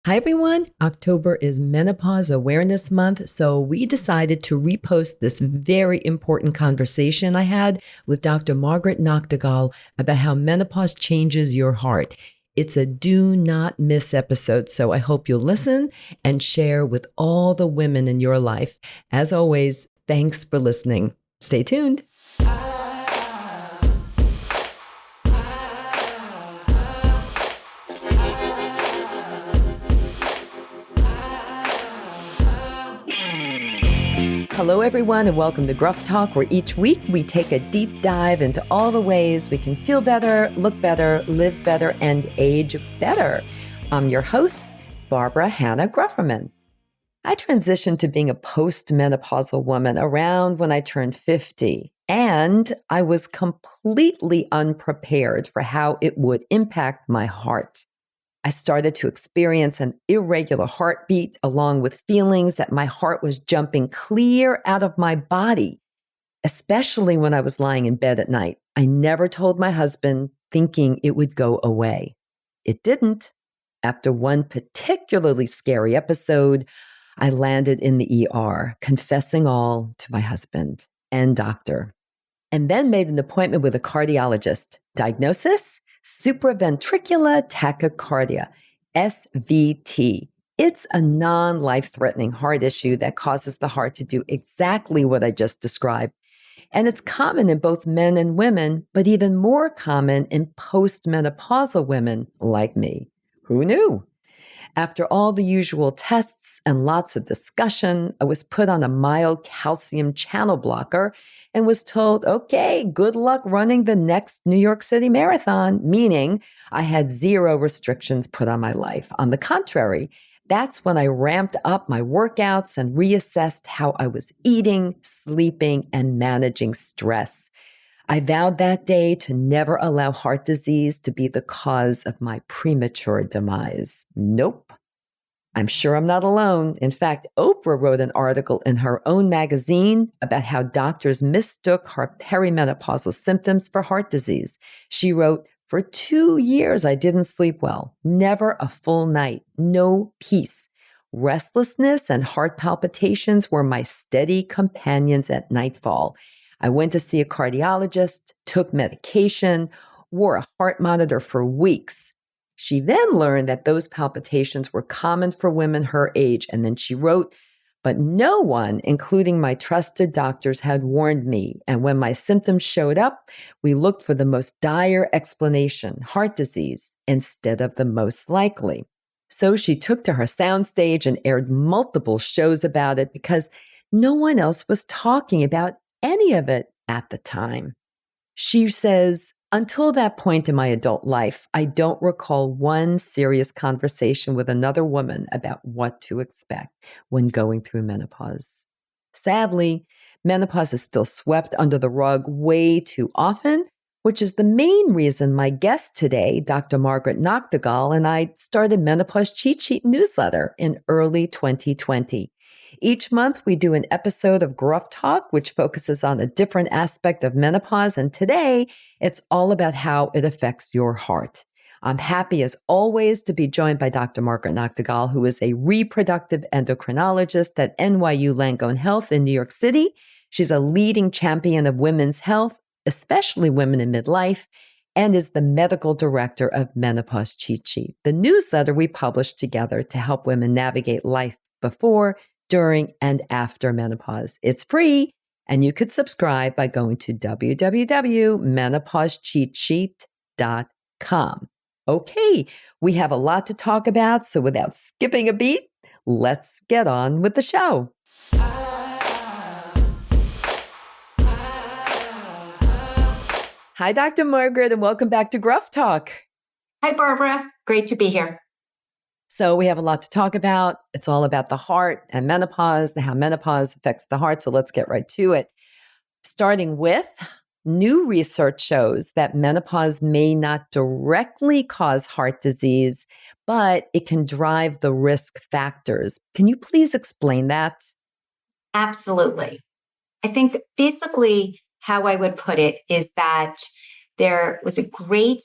Hi, everyone. October is Menopause Awareness Month, so we decided to repost this very important conversation I had with Dr. Margaret Nachtigall about how menopause changes your heart. It's a do not miss episode, so I hope you'll listen and share with all the women in your life. As always, thanks for listening. Stay tuned. Hello, everyone, and welcome to GRUFFtalk, where each week we take a deep dive into all the ways we can feel better, look better, live better, and age better. I'm your host, Barbara Hannah Grufferman. I transitioned to being a postmenopausal woman around when I turned 50, and I was completely unprepared for how it would impact my heart. I started to experience an irregular heartbeat along with feelings that my heart was jumping clear out of my body, especially when I was lying in bed at night. I never told my husband, thinking it would go away. It didn't. After one particularly scary episode, I landed in the ER, confessing all to my husband and doctor, and then made an appointment with a cardiologist. Diagnosis? Supraventricular tachycardia, SVT. It's a non-life-threatening heart issue that causes the heart to do exactly what I just described. And it's common in both men and women, but even more common in postmenopausal women like me. Who knew? After all the usual tests and lots of discussion, I was put on a mild calcium channel blocker and was told, okay, good luck running the next New York City Marathon, meaning I had zero restrictions put on my life. On the contrary, that's when I ramped up my workouts and reassessed how I was eating, sleeping, and managing stress. I vowed that day to never allow heart disease to be the cause of my premature demise. Nope. I'm sure I'm not alone. In fact, Oprah wrote an article in her own magazine about how doctors mistook her perimenopausal symptoms for heart disease. She wrote, "For 2 years, I didn't sleep well. Never a full night. No peace. Restlessness and heart palpitations were my steady companions at nightfall. I went to see a cardiologist, took medication, wore a heart monitor for weeks." She then learned that those palpitations were common for women her age. And then she wrote, "But no one, including my trusted doctors, had warned me. And when my symptoms showed up, we looked for the most dire explanation, heart disease, instead of the most likely." So she took to her soundstage and aired multiple shows about it because no one else was talking about any of it at the time. She says, "Until that point in my adult life, I don't recall one serious conversation with another woman about what to expect when going through menopause. Sadly, menopause is still swept under the rug way too often, which is the main reason my guest today, Dr. Margaret Nachtigall, and I started Menopause Cheat Sheet newsletter in early 2020. Each month, we do an episode of GRUFFtalk, which focuses on a different aspect of menopause. And today, it's all about how it affects your heart. I'm happy, as always, to be joined by Dr. Margaret Nachtigall, who is a reproductive endocrinologist at NYU Langone Health in New York City. She's a leading champion of women's health, especially women in midlife, and is the medical director of Menopause Cheat Sheet, the newsletter we publish together to help women navigate life before, during, and after menopause. It's free, and you could subscribe by going to www.menopausecheatsheet.com. Okay, we have a lot to talk about, so without skipping a beat, let's get on with the show. Hi, Dr. Margaret, and welcome back to GRUFFtalk. Hi, Barbara. Great to be here. So we have a lot to talk about. It's all about the heart and menopause and how menopause affects the heart. So let's get right to it. Starting with, new research shows that menopause may not directly cause heart disease, but it can drive the risk factors. Can you please explain that? Absolutely. I think basically how I would put it is that there was a great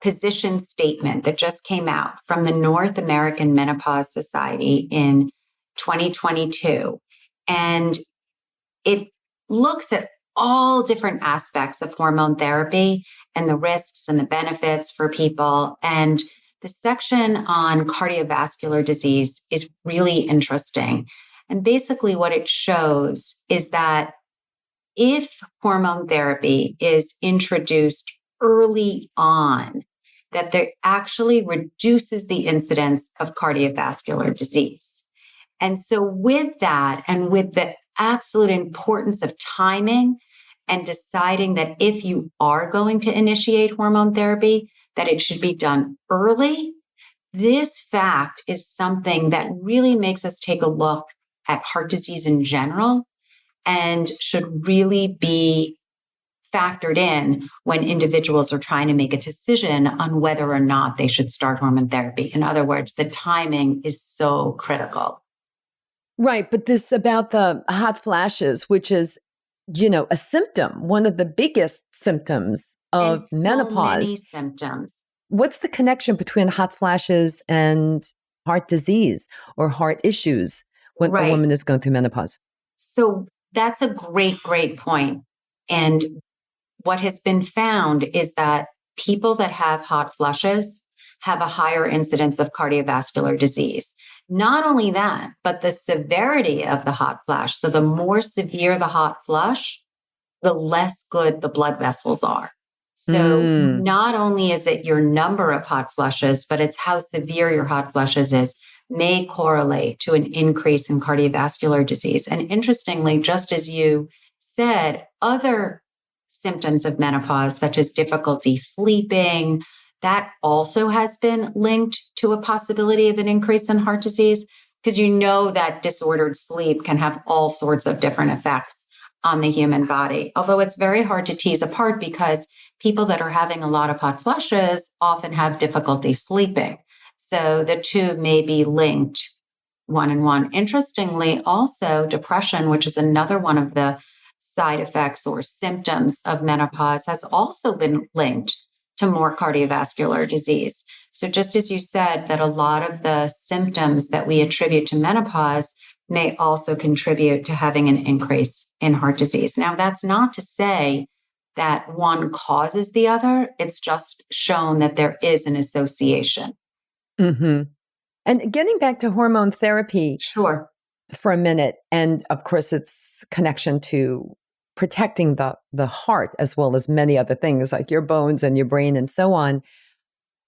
position statement that just came out from the North American Menopause Society in 2022. And it looks at all different aspects of hormone therapy and the risks and the benefits for people. And the section on cardiovascular disease is really interesting. And basically, what it shows is that if hormone therapy is introduced early on, that there actually reduces the incidence of cardiovascular disease. And so with that, and with the absolute importance of timing and deciding that if you are going to initiate hormone therapy, that it should be done early, this fact is something that really makes us take a look at heart disease in general and should really be factored in when individuals are trying to make a decision on whether or not they should start hormone therapy. In other words, the timing is so critical. Right. But this about the hot flashes, which is, a symptom, one of the biggest symptoms of menopause. So many symptoms. What's the connection between hot flashes and heart disease or heart issues when a woman is going through menopause? So that's a great, great point. And what has been found is that people that have hot flushes have a higher incidence of cardiovascular disease. Not only that, but the severity of the hot flash. So the more severe the hot flush, the less good the blood vessels are. So not only is it your number of hot flushes, but it's how severe your hot flushes is may correlate to an increase in cardiovascular disease. And interestingly, just as you said, other symptoms of menopause, such as difficulty sleeping, that also has been linked to a possibility of an increase in heart disease, because that disordered sleep can have all sorts of different effects on the human body. Although it's very hard to tease apart because people that are having a lot of hot flushes often have difficulty sleeping. So the two may be linked one and one. Interestingly, also depression, which is another one of the side effects or symptoms of menopause, has also been linked to more cardiovascular disease. So just as you said, that a lot of the symptoms that we attribute to menopause may also contribute to having an increase in heart disease. Now, that's not to say that one causes the other. It's just shown that there is an association. Mm-hmm. And getting back to hormone therapy Sure. for a minute, and of course, its connection to protecting the heart as well as many other things like your bones and your brain and so on.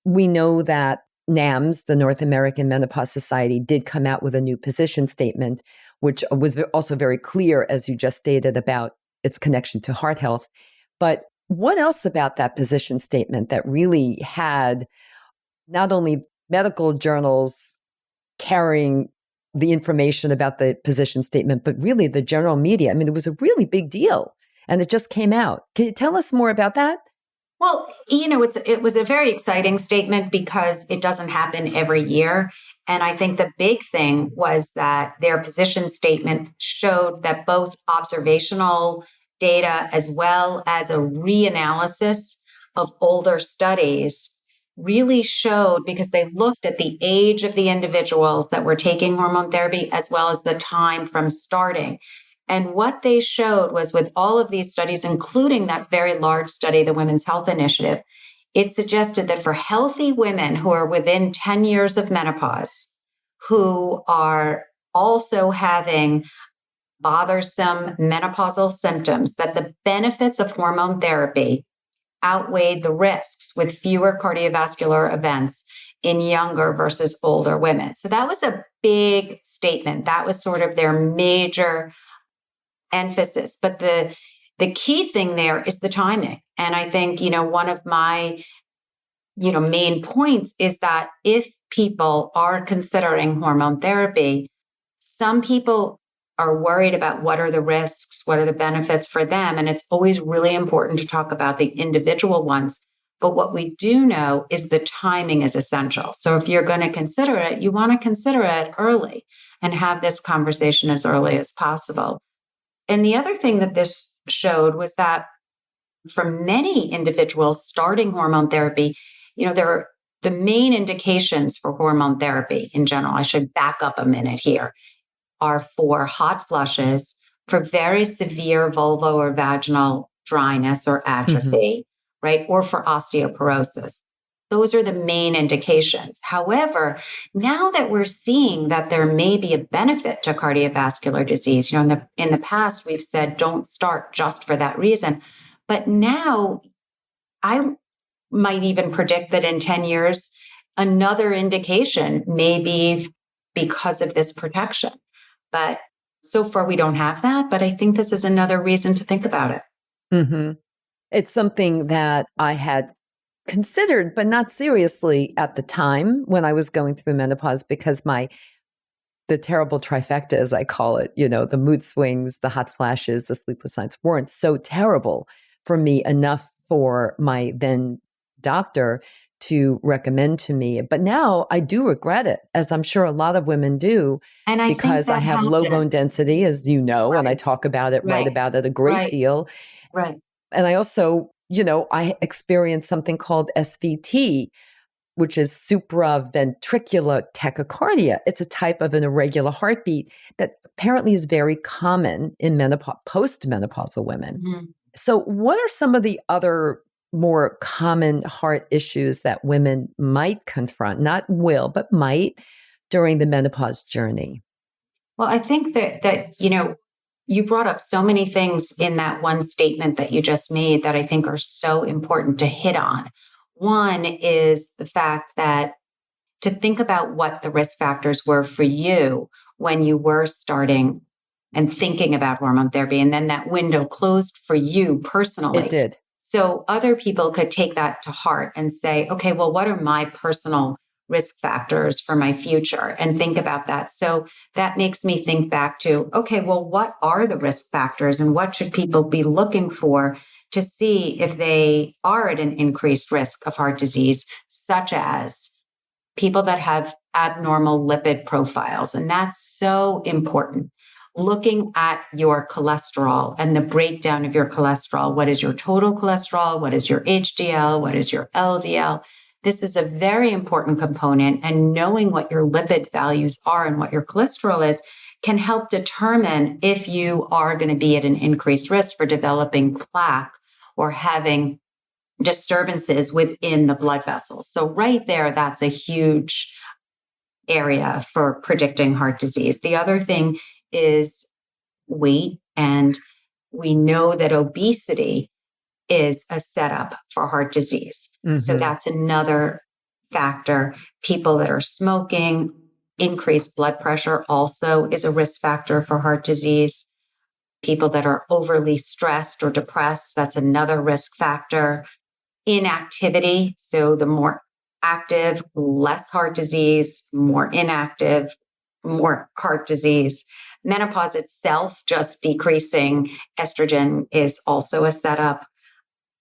We know that NAMS, the North American Menopause Society, did come out with a new position statement, which was also very clear, as you just stated, about its connection to heart health. But what else about that position statement that really had not only medical journals carrying the information about the position statement, but really the general media? I mean, it was a really big deal, and it just came out. Can you tell us more about that? Well, it was a very exciting statement because it doesn't happen every year. And I think the big thing was that their position statement showed that both observational data as well as a reanalysis of older studies really showed, because they looked at the age of the individuals that were taking hormone therapy as well as the time from starting. And what they showed was, with all of these studies, including that very large study, the Women's Health Initiative, it suggested that for healthy women who are within 10 years of menopause, who are also having bothersome menopausal symptoms, that the benefits of hormone therapy outweighed the risks with fewer cardiovascular events in younger versus older women. So that was a big statement. That was sort of their major emphasis. But the key thing there is the timing. And I think, one of my, main points is that if people are considering hormone therapy, some people are worried about what are the risks, what are the benefits for them. And it's always really important to talk about the individual ones. But what we do know is the timing is essential. So if you're going to consider it, you want to consider it early and have this conversation as early as possible. And the other thing that this showed was that for many individuals starting hormone therapy, there are the main indications for hormone therapy in general. I should back up a minute here, are for hot flushes, for very severe vulvar or vaginal dryness or atrophy, right? Or for osteoporosis. Those are the main indications. However, now that we're seeing that there may be a benefit to cardiovascular disease, in the past we've said don't start just for that reason. But now I might even predict that in 10 years, another indication may be because of this protection. But so far, we don't have that. But I think this is another reason to think about it. Mm-hmm. It's something that I had considered, but not seriously at the time when I was going through menopause, because the terrible trifecta, as I call it, the mood swings, the hot flashes, the sleepless nights weren't so terrible for me enough for my then doctor to recommend to me. But now I do regret it, as I'm sure a lot of women do, and because I have low bone density, as you know, and I talk about it, write about it a great deal. Right. And I also, I experienced something called SVT, which is supraventricular tachycardia. It's a type of an irregular heartbeat that apparently is very common in postmenopausal women. Mm-hmm. So what are some of the other more common heart issues that women might confront, not will, but might, during the menopause journey? Well, I think that you brought up so many things in that one statement that you just made that I think are so important to hit on. One is the fact that to think about what the risk factors were for you when you were starting and thinking about hormone therapy, and then that window closed for you personally. It did. So other people could take that to heart and say, okay, well, what are my personal risk factors for my future, and think about that. So that makes me think back to, okay, well, what are the risk factors and what should people be looking for to see if they are at an increased risk of heart disease, such as people that have abnormal lipid profiles. And that's so important. Looking at your cholesterol and the breakdown of your cholesterol. What is your total cholesterol? What is your HDL? What is your LDL? This is a very important component, and knowing what your lipid values are and what your cholesterol is can help determine if you are going to be at an increased risk for developing plaque or having disturbances within the blood vessels. So right there, that's a huge area for predicting heart disease. The other thing is weight, and we know that obesity is a setup for heart disease. Mm-hmm. So that's another factor. People that are smoking, increased blood pressure also is a risk factor for heart disease. People that are overly stressed or depressed, that's another risk factor. Inactivity, so the more active, less heart disease, more inactive, more heart disease. Menopause itself, just decreasing estrogen, is also a setup.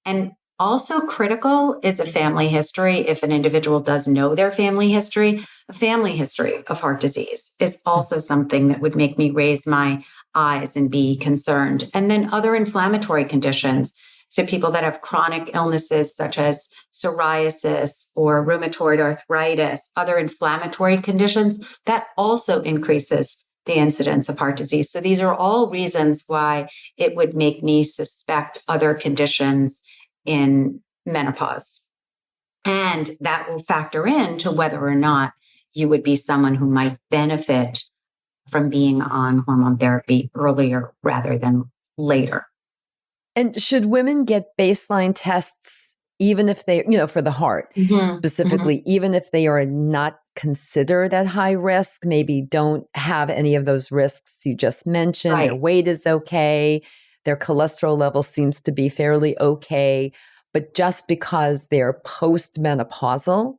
And also critical is a family history. If an individual does know their family history, a family history of heart disease is also something that would make me raise my eyes and be concerned. And then other inflammatory conditions. So people that have chronic illnesses such as psoriasis or rheumatoid arthritis, other inflammatory conditions, that also increases the incidence of heart disease. So these are all reasons why it would make me suspect other conditions in menopause. And that will factor into whether or not you would be someone who might benefit from being on hormone therapy earlier rather than later. And should women get baseline tests, even if they, for the heart specifically, even if they are not considered at high risk, maybe don't have any of those risks you just mentioned, right. Their weight is okay, their cholesterol level seems to be fairly okay, but just because they're postmenopausal,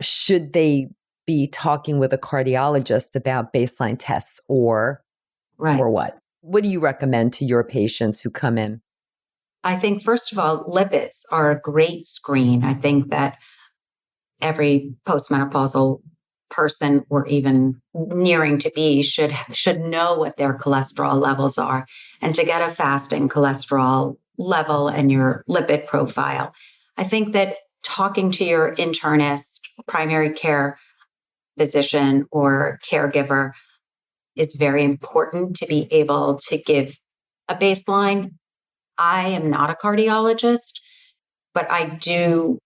should they be talking with a cardiologist about baseline tests or what? What do you recommend to your patients who come in? I think, first of all, lipids are a great screen. I think that every postmenopausal person, or even nearing to be, should know what their cholesterol levels are, and to get a fasting cholesterol level and your lipid profile. I think that talking to your internist, primary care physician, or caregiver is very important to be able to give a baseline. I am not a cardiologist, but I do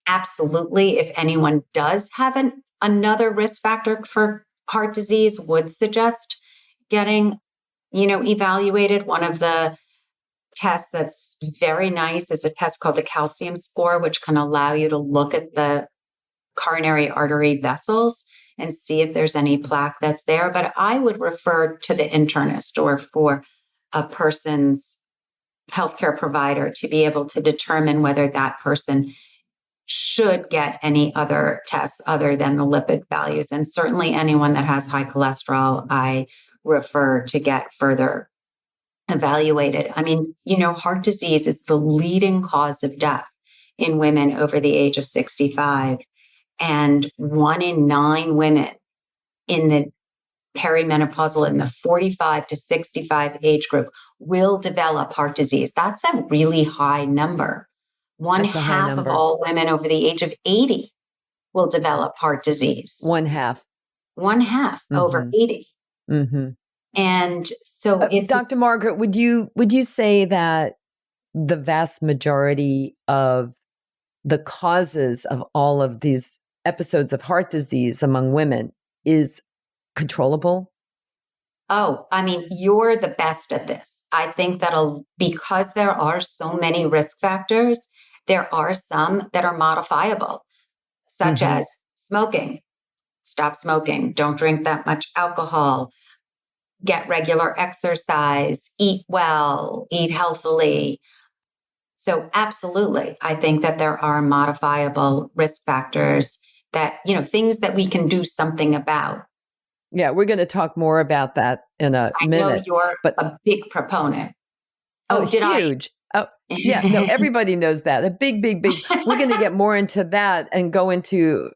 absolutely, if anyone does have another risk factor for heart disease, would suggest getting, evaluated. One of the tests that's very nice is a test called the calcium score, which can allow you to look at the coronary artery vessels and see if there's any plaque that's there. But I would refer to the internist or for a person's healthcare provider to be able to determine whether that person should get any other tests other than the lipid values. And certainly anyone that has high cholesterol, I refer to get further evaluated. I mean, heart disease is the leading cause of death in women over the age of 65. And 1 in 9 women in the perimenopausal, in the 45 to 65 age group, will develop heart disease. That's a really high number. One half of all women over the age of 80 will develop heart disease. One half over 80. Mm-hmm. And so it's Dr. Margaret, would you say that the vast majority of the causes of all of these episodes of heart disease among women is controllable? Oh, I mean, you're the best at this. I think that because there are so many risk factors, there are some that are modifiable, such as smoking. Stop smoking. Don't drink that much alcohol. Get regular exercise. Eat well. Eat healthily. So absolutely, I think that there are modifiable risk factors that, things that we can do something about. Yeah, we're going to talk more about that in a minute. I know you're a big proponent. Huge. Oh, yeah. No, everybody knows that. A big. We're going to get more into that and go into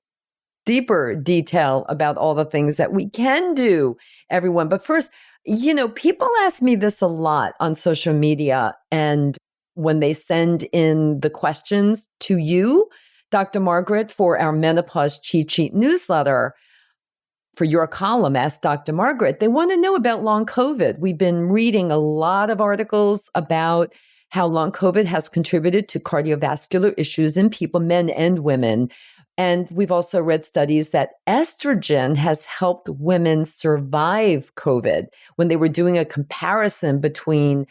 deeper detail about all the things that we can do, everyone. But first, people ask me this a lot on social media, and when they send in the questions to you, Dr. Margaret, for our Menopause Cheat Sheet newsletter, for your column, Ask Dr. Margaret, they want to know about long COVID. We've been reading a lot of articles about how long COVID has contributed to cardiovascular issues in people, men and women. And we've also read studies that estrogen has helped women survive COVID. When they were doing a comparison between,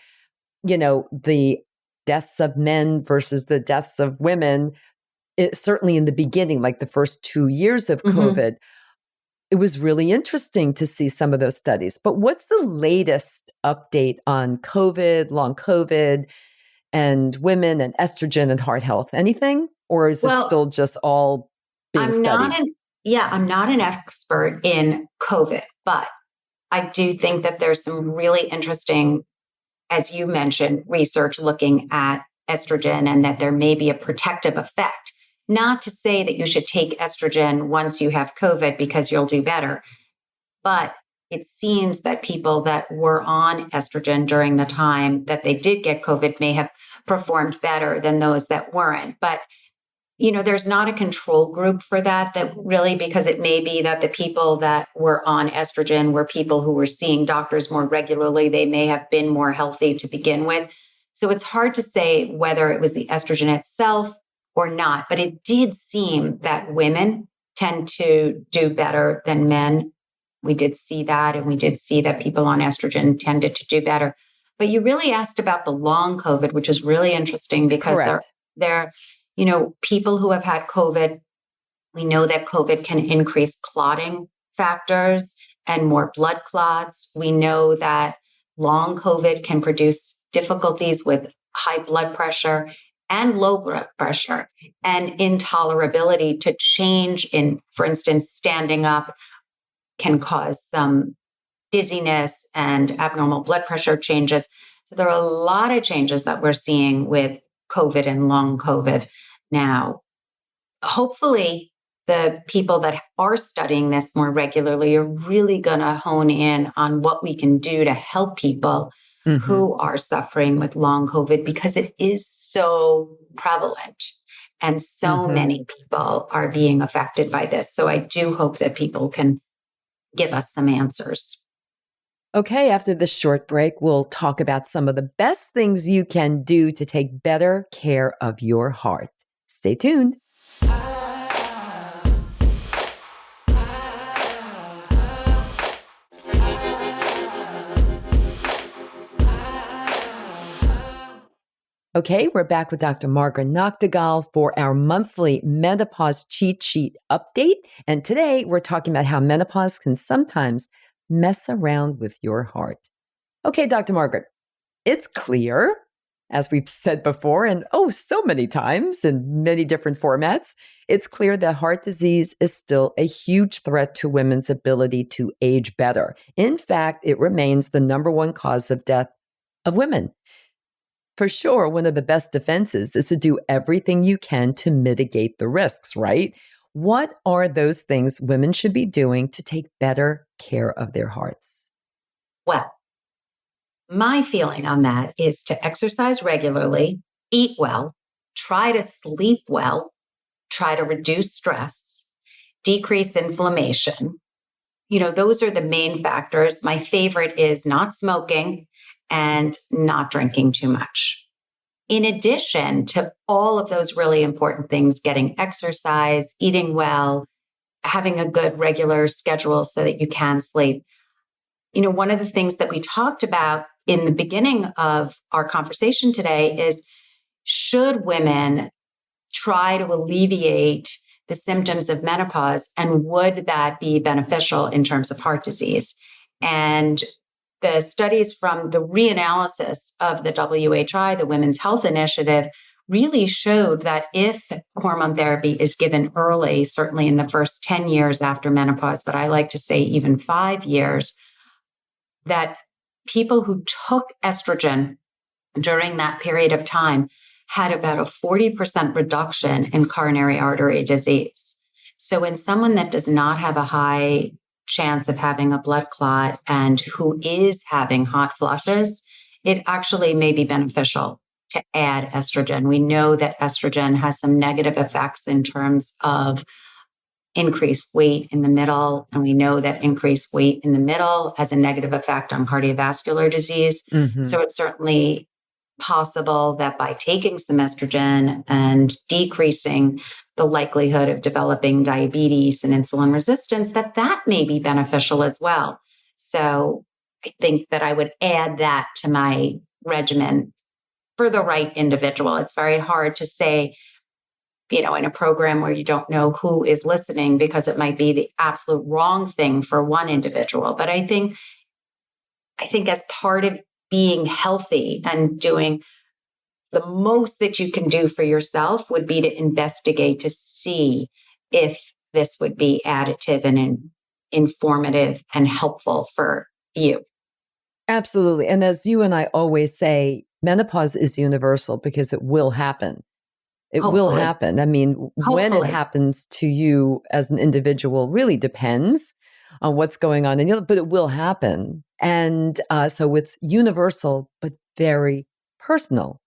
the deaths of men versus the deaths of women, certainly in the beginning, like the first 2 years of COVID, it was really interesting to see some of those studies. But what's the latest update on COVID, long COVID, and women and estrogen and heart health? Anything? Or is it still just all being studied? I'm not an expert in COVID, but I do think that there's some really interesting, as you mentioned, research looking at estrogen and that there may be a protective effect. Not to say that you should take estrogen once you have COVID because you'll do better, but it seems that people that were on estrogen during the time that they did get COVID may have performed better than those that weren't. But, there's not a control group for that really, because it may be that the people that were on estrogen were people who were seeing doctors more regularly. They may have been more healthy to begin with. So it's hard to say whether it was the estrogen itself or not, but it did seem that women tend to do better than men. We did see that, and we did see that people on estrogen tended to do better. But you really asked about the long COVID, which is really interesting because they're people who have had COVID. We know that COVID can increase clotting factors and more blood clots. We know that long COVID can produce difficulties with high blood pressure and low blood pressure, and intolerability to change in, for instance, standing up can cause some dizziness and abnormal blood pressure changes. So there are a lot of changes that we're seeing with COVID and long COVID now. Hopefully, the people that are studying this more regularly are really going to hone in on what we can do to help people who are suffering with long COVID, because it is so prevalent. And so many people are being affected by this. So I do hope that people can give us some answers. Okay, after this short break, we'll talk about some of the best things you can do to take better care of your heart. Stay tuned. Okay, we're back with Dr. Margaret Nachtigall for our monthly menopause cheat sheet update. And today we're talking about how menopause can sometimes mess around with your heart. Okay, Dr. Margaret, it's clear, as we've said before, and so many times in many different formats, it's clear that heart disease is still a huge threat to women's ability to age better. In fact, it remains the number one cause of death of women. For sure, one of the best defenses is to do everything you can to mitigate the risks, right? What are those things women should be doing to take better care of their hearts? Well, my feeling on that is to exercise regularly, eat well, try to sleep well, try to reduce stress, decrease inflammation. Those are the main factors. My favorite is not smoking and not drinking too much. In addition to all of those really important things, getting exercise, eating well, having a good regular schedule so that you can sleep. One of the things that we talked about in the beginning of our conversation today is, should women try to alleviate the symptoms of menopause, and would that be beneficial in terms of heart disease? And the studies from the reanalysis of the WHI, the Women's Health Initiative, really showed that if hormone therapy is given early, certainly in the first 10 years after menopause, but I like to say even 5 years, that people who took estrogen during that period of time had about a 40% reduction in coronary artery disease. So in someone that does not have a high chance of having a blood clot and who is having hot flushes, it actually may be beneficial to add estrogen. We know that estrogen has some negative effects in terms of increased weight in the middle. And we know that increased weight in the middle has a negative effect on cardiovascular disease. So it's certainly possible that by taking some estrogen and decreasing the likelihood of developing diabetes and insulin resistance, that may be beneficial as well. So I think that I would add that to my regimen for the right individual. It's very hard to say, in a program where you don't know who is listening, because it might be the absolute wrong thing for one individual. But I think as part of being healthy and doing the most that you can do for yourself would be to investigate to see if this would be additive and informative and helpful for you. Absolutely. And as you and I always say, menopause is universal because it will happen. It will happen. I mean, when it happens to you as an individual really depends on what's going on in you, but it will happen. And so it's universal, but very personal.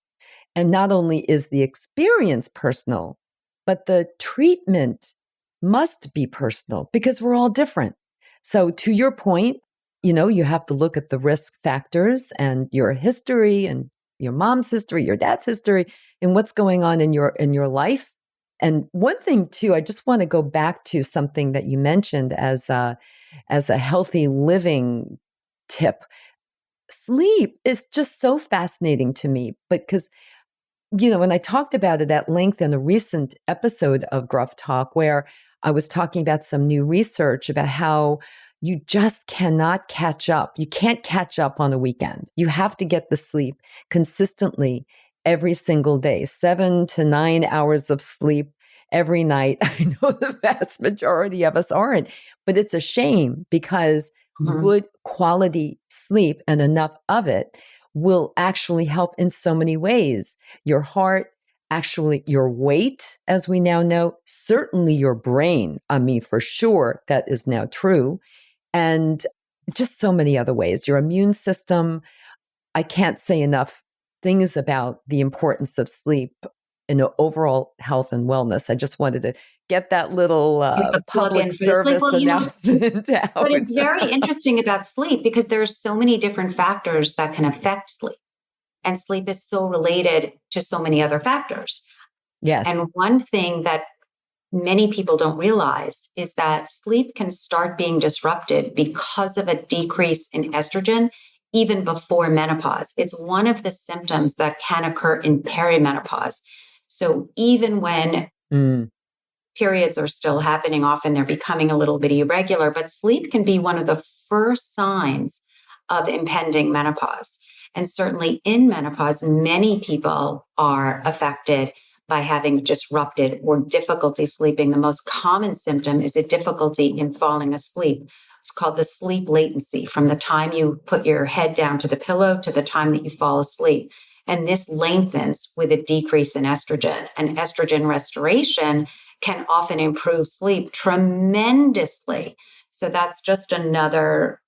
And not only is the experience personal, but the treatment must be personal because we're all different. So to your point, you have to look at the risk factors and your history and your mom's history, your dad's history, and what's going on in your life. And one thing too, I just want to go back to something that you mentioned as a healthy living tip. Sleep is just so fascinating to me because when I talked about it at length in a recent episode of GRUFFtalk, where I was talking about some new research about how you just cannot catch up. You can't catch up on a weekend. You have to get the sleep consistently every single day, 7 to 9 hours of sleep every night. I know the vast majority of us aren't, but it's a shame because good quality sleep and enough of it will actually help in so many ways. Your heart, actually your weight, as we now know, certainly your brain. I mean, for sure, that is now true. And just so many other ways. Your immune system. I can't say enough things about the importance of sleep. in overall health and wellness. I just wanted to get that little public for the sleep. service announcement out. But it's very interesting about sleep because there are so many different factors that can affect sleep. And sleep is so related to so many other factors. Yes. And one thing that many people don't realize is that sleep can start being disrupted because of a decrease in estrogen even before menopause. It's one of the symptoms that can occur in perimenopause. So even when periods are still happening, often they're becoming a little bit irregular, but sleep can be one of the first signs of impending menopause. And certainly in menopause, many people are affected by having disrupted or difficulty sleeping. The most common symptom is a difficulty in falling asleep. It's called the sleep latency from the time you put your head down to the pillow to the time that you fall asleep. And this lengthens with a decrease in estrogen. And estrogen restoration can often improve sleep tremendously. So that's just another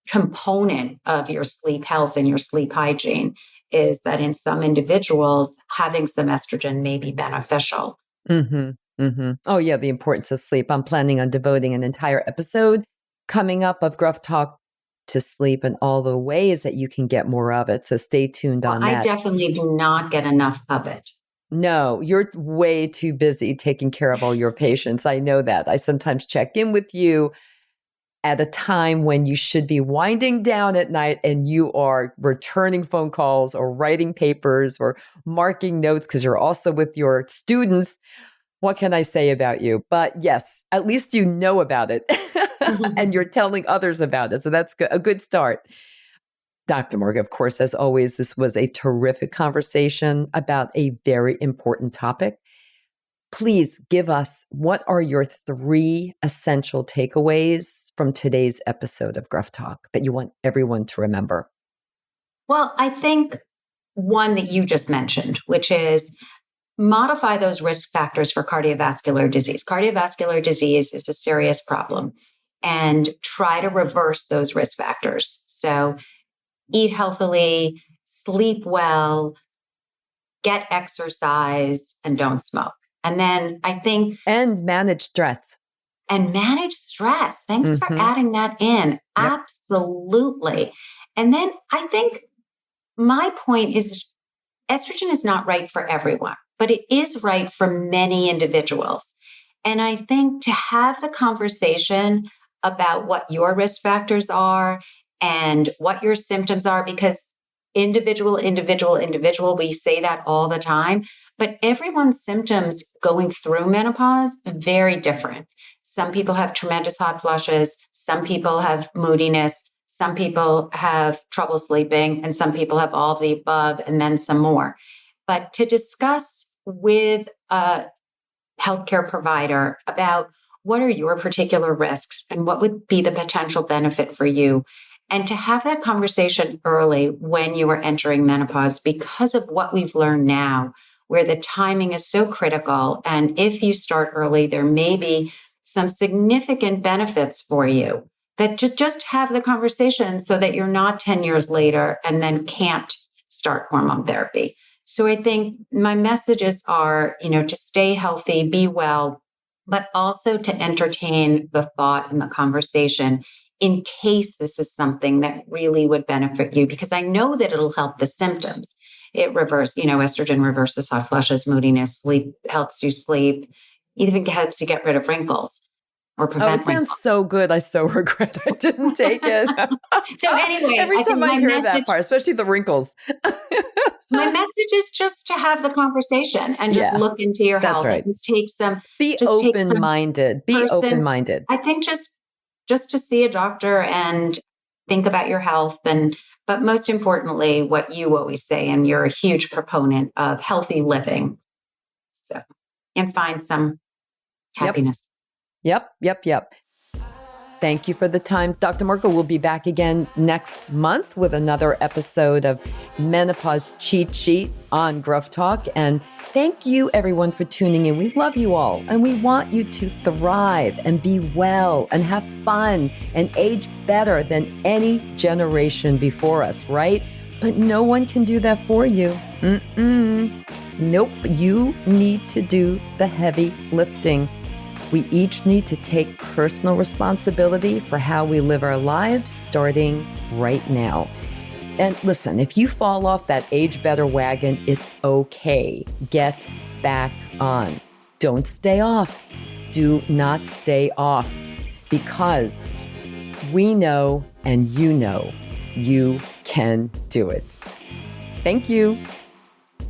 component of your sleep health and your sleep hygiene, is that in some individuals, having some estrogen may be beneficial. Oh, yeah, the importance of sleep. I'm planning on devoting an entire episode coming up of Gruff Talk to sleep and all the ways that you can get more of it. So stay tuned on that. I definitely do not get enough of it. No, you're way too busy taking care of all your patients. I know that. I sometimes check in with you at a time when you should be winding down at night and you are returning phone calls or writing papers or marking notes because you're also with your students. What can I say about you? But yes, at least you know about it and you're telling others about it. So that's a good start. Dr. Morgan, of course, as always, this was a terrific conversation about a very important topic. Please give us, what are your 3 essential takeaways from today's episode of Gruff Talk that you want everyone to remember? Well, I think one that you just mentioned, which is modify those risk factors for cardiovascular disease. Cardiovascular disease is a serious problem, and try to reverse those risk factors. So eat healthily, sleep well, get exercise, and don't smoke. And then I think... And manage stress. And manage stress. Thanks for adding that in. Yep. Absolutely. And then I think my point is estrogen is not right for everyone, but it is right for many individuals. And I think to have the conversation about what your risk factors are and what your symptoms are, because individual, we say that all the time, but everyone's symptoms going through menopause are very different. Some people have tremendous hot flushes. Some people have moodiness. Some people have trouble sleeping, and some people have all of the above and then some more. But to discuss with a healthcare provider about what are your particular risks and what would be the potential benefit for you, and to have that conversation early when you are entering menopause, because of what we've learned now, where the timing is so critical. And if you start early, there may be some significant benefits for you, that just have the conversation so that you're not 10 years later and then can't start hormone therapy. So I think my messages are, to stay healthy, be well, but also to entertain the thought and the conversation in case this is something that really would benefit you, because I know that it'll help the symptoms. It reverses, estrogen reverses hot flushes, moodiness, sleep, helps you sleep, even helps you get rid of wrinkles or prevent wrinkles. Sounds so good. I so regret I didn't take it. So anyway, every time I hear that part, especially the wrinkles. My message is just to have the conversation and just look into your health. Right. And take some. Be open-minded. Be open-minded. I think just to see a doctor and think about your health, but most importantly, what you always say, and you're a huge proponent of healthy living. So, and find some happiness. Yep. Thank you for the time. Dr. Marco will be back again next month with another episode of Menopause Cheat Sheet on Gruff Talk. And thank you, everyone, for tuning in. We love you all, and we want you to thrive and be well and have fun and age better than any generation before us, right? But no one can do that for you. Nope, you need to do the heavy lifting. We each need to take personal responsibility for how we live our lives starting right now. And listen, if you fall off that age better wagon, it's okay. Get back on. Don't stay off. Do not stay off, because we know and you can do it. Thank you.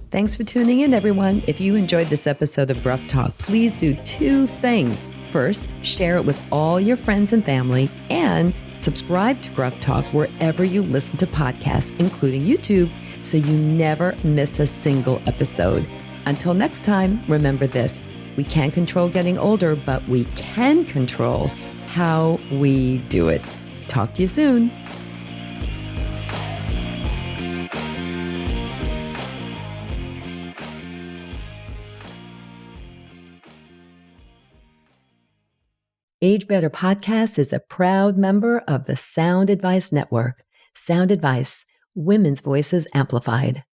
Thanks for tuning in, everyone. If you enjoyed this episode of GRUFFtalk, please do 2 things. First, share it with all your friends and family, and subscribe to GRUFFtalk wherever you listen to podcasts, including YouTube, so you never miss a single episode. Until next time, remember this: we can't control getting older, but we can control how we do it. Talk to you soon. Age Better Podcast is a proud member of the Sound Advice Network. Sound Advice, women's voices amplified.